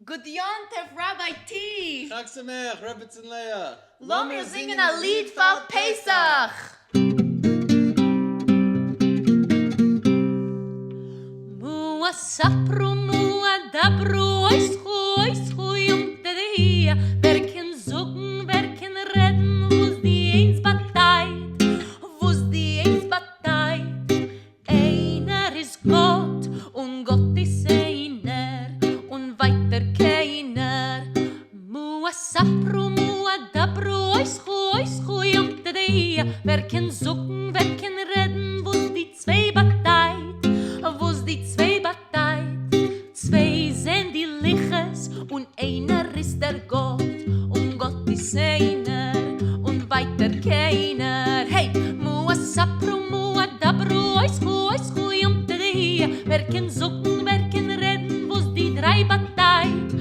Good Yontef, Rabbi T. Chag Sameach, Rebbetzin Leah. Lass mir singen ein Lied für Pesach. ASAPRU, adabru, oyskho, yamdadadida. Wer kann zogn, wer kann redn, wo's die eyns batayt. Eyner ist Gott und Gott ist Eyner und vayter keyner. ASAPRU, adabru, oyskho, yamdadadida. Wer kann zogn, wer kann redn, wo's die Tsvey batayt. Tsvey sind die liches und Eyner ist der Gott und Gott ist Eyner und vayter keyner. Hey, ASAPRU, adabru, oyskho, yamdadida. Wer kann zogn, wer kann redn, wo's die Dray batayt.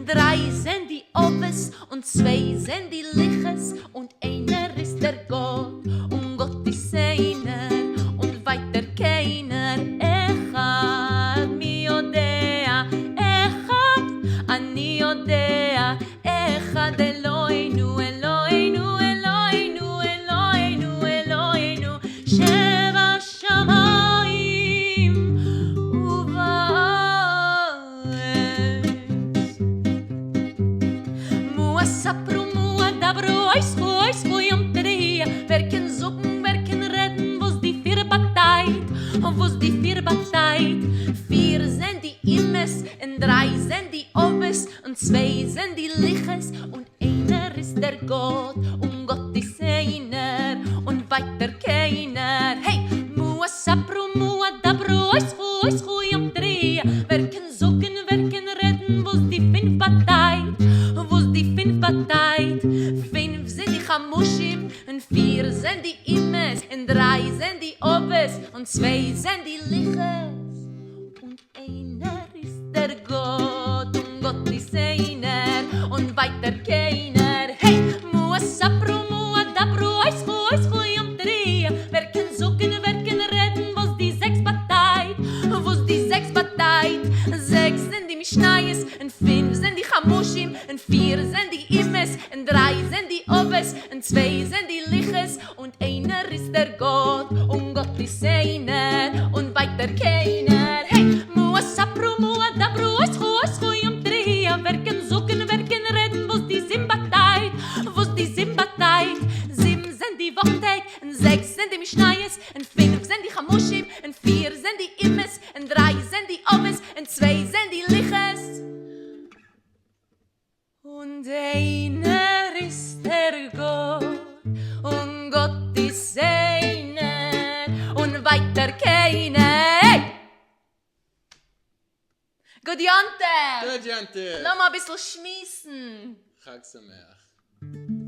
Dray sind die oves und Tsvey sind die liches und Eyner ist der Gott und Gott ist Eyner und vayter keyner. Echad mi Yodea, Echad ani Yodea, Echad Eloheinu, Sheva shamayim uva'es. ASAPRU, adabru, oyskho, yamdadadida. Wer kann zogn, wer kann redn, wo's die vier batayt. Vier sind die imes und Dray sind die oves und Tsvey sind die liches und Eyner ist der Gott und Gott ist Eyner und vayter keyner. Hey, ASAPRU, adabru, oyskho, yamdadadida. Wer kann zogn, wer kann redn, wo's die finef batayt. Finef sind die chamushim und vier sind die imes und Dray sind die oves und Tsvey sind die liches und Eyner ist der Gott und Gott ist Eyner und vayter keyner. Hey, ASAPRU, adabru, oyskho, yamdadadida. Wer kann zogn, wer kann redn, wo's die sechs batayt. Sechs sind die mishnayes und finef sind die chamushim und vier sind die imes und Dray sind die oves und Tsvey sind die liches und Eyner ist der Gott und Gott ist Eyner und vayter keyner. Hey, ASAPRU, adabru, oyskho, yamdadadida. Wer kann zogn, wer kann redn, wo's die sieben batayt. Sieben sind die Wochtag und sechs sind die mishnayes und finef sind die chamushim und vier sind die imes und Dray sind die oves und Tsvey sind die liches und Eyner ist der Gott und Gott ist Eyner und vayter keyner. Hey! Good Yontef! Good Yontef. Lass mal ein bisschen schmissen. Chag Sameach.